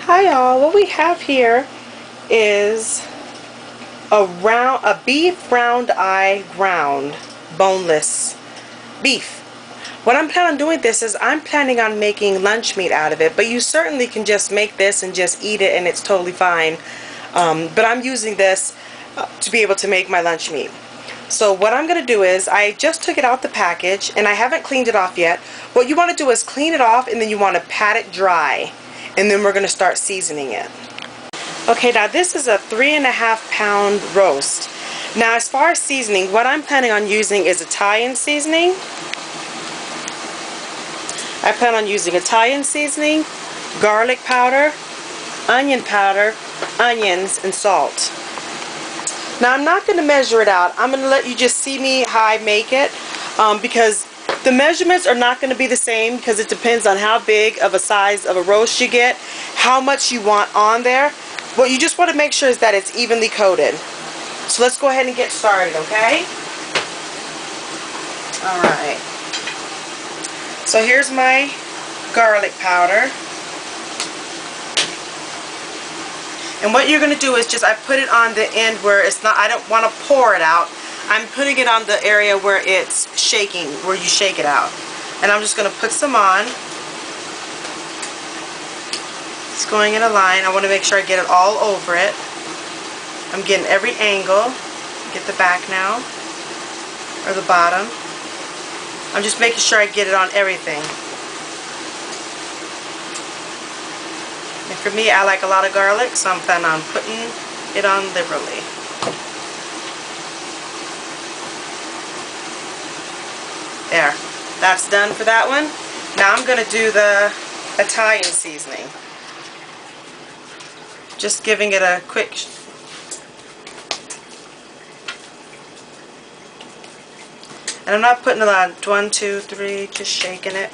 Hi y'all, what we have here is a beef round eye ground boneless beef. What I'm planning on doing this is I'm planning on making lunch meat out of it, but you certainly can just make this and just eat it and it's totally fine. But I'm using this to be able to make my lunch meat. So what I'm going to do is I just took it out the package and I haven't cleaned it off yet. What you want to do is clean it off and then you want to pat it dry. And then we're going to start seasoning it. Okay, now this is a 3.5 pound roast. Now as far as seasoning, what I'm planning on using is Italian seasoning. I plan on using Italian seasoning, garlic powder, onions, and salt. Now I'm not going to measure it out. I'm going to let you just see me how I make it because the measurements are not going to be the same because it depends on how big of a size of a roast you get, how much you want on there. What you just want to make sure is that it's evenly coated. So let's go ahead and get started, okay? Alright. So here's my garlic powder. And what you're going to do is just, I put it on the end where it's not, I don't want to pour it out. I'm putting it on the area where it's shaking, where you shake it out. And I'm just going to put some on. It's going in a line. I want to make sure I get it all over it. I'm getting every angle. Get the back now, or the bottom. I'm just making sure I get it on everything. And for me, I like a lot of garlic, so I'm planning on putting it on liberally. There, that's done for that one. Now I'm going to do the Italian seasoning. Just giving it a quick and I'm not putting a lot, 1, 2, 3, just shaking it.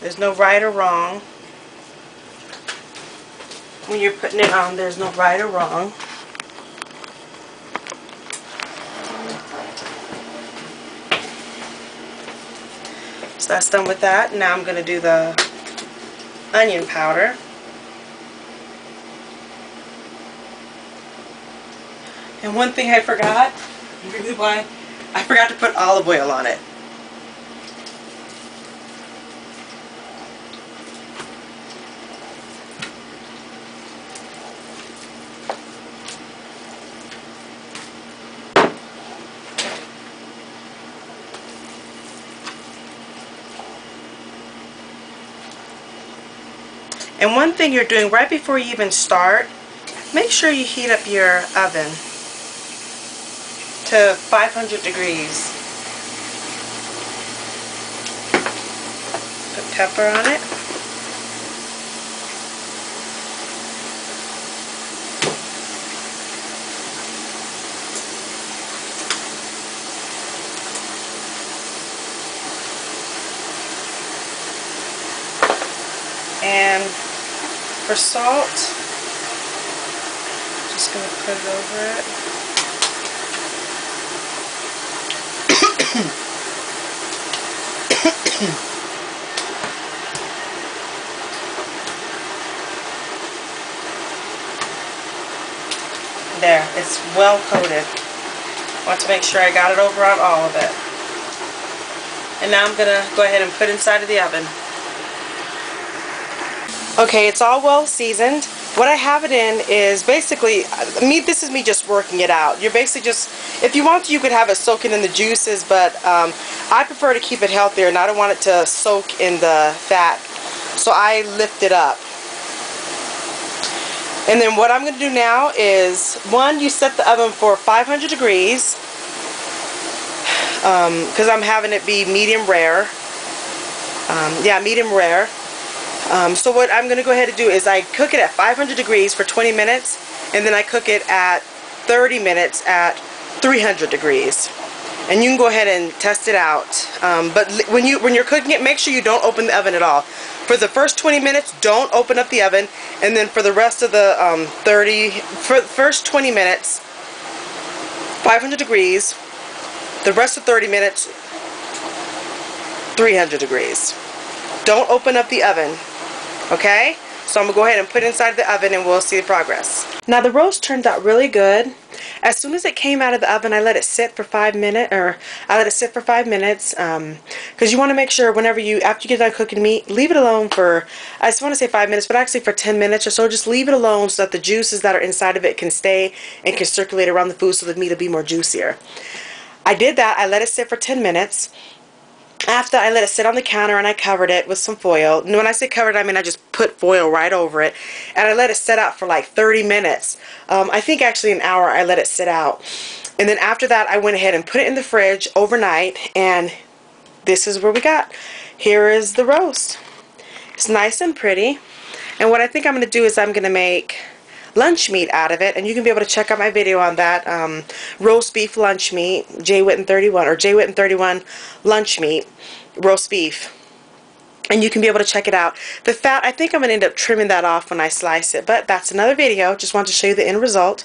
There's no right or wrong. When you're putting it on, there's no right or wrong. So that's done with that. Now I'm going to do the onion powder. And one thing I forgot, really why, I forgot to put olive oil on it. And one thing you're doing right before you even start, make sure you heat up your oven to 500 degrees. Put pepper on it. And for salt, just going to put it over it. There, it's well coated. I want to make sure I got it over on all of it. And now I'm going to go ahead and put it inside of the oven. Okay, it's all well seasoned. What I have it in is basically, this is me just working it out. You're basically just, if you want to, you could have it soaking in the juices, but I prefer to keep it healthier and I don't want it to soak in the fat. So I lift it up. And then what I'm going to do now is, one, you set the oven for 500 degrees, because I'm having it be medium rare. Yeah, medium rare. So what I'm going to go ahead and do is I cook it at 500 degrees for 20 minutes, and then I cook it at 30 minutes at 300 degrees. And you can go ahead and test it out. But when you're cooking it, make sure you don't open the oven at all. For the first 20 minutes, don't open up the oven, and then for the rest of the for the first 20 minutes, 500 degrees. The rest of 30 minutes, 300 degrees. Don't open up the oven, okay? So I'm going to go ahead and put it inside the oven and we'll see the progress. Now the roast turned out really good. As soon as it came out of the oven, I let it sit for 5 minutes, because you want to make sure whenever after you get done cooking meat, leave it alone for, I just want to say 5 minutes, but actually for 10 minutes or so. Just leave it alone so that the juices that are inside of it can stay and can circulate around the food so the meat will be more juicier. I did that. I let it sit for 10 minutes. After I let it sit on the counter and I covered it with some foil. And when I say covered, I mean I just put foil right over it. And I let it sit out for like 30 minutes. I think actually an hour I let it sit out. And then after that I went ahead and put it in the fridge overnight. And this is what we got. Here is the roast. It's nice and pretty. And what I think I'm going to do is I'm going to make lunch meat out of it, and you can be able to check out my video on that, roast beef lunch meat, J. Whitten 31 or J. Whitten 31 lunch meat, roast beef, and you can be able to check it out. The fat, I think I'm going to end up trimming that off when I slice it, but that's another video. Just wanted to show you the end result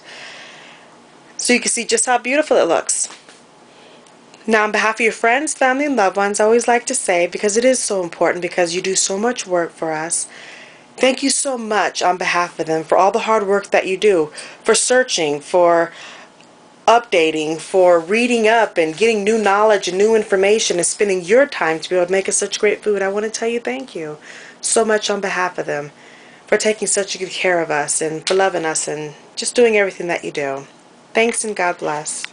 so you can see just how beautiful it looks. Now on behalf of your friends, family, and loved ones, I always like to say, because it is so important, because you do so much work for us, thank you so much on behalf of them for all the hard work that you do, for searching, for updating, for reading up and getting new knowledge and new information and spending your time to be able to make us such great food. I want to tell you thank you so much on behalf of them for taking such good care of us and for loving us and just doing everything that you do. Thanks and God bless.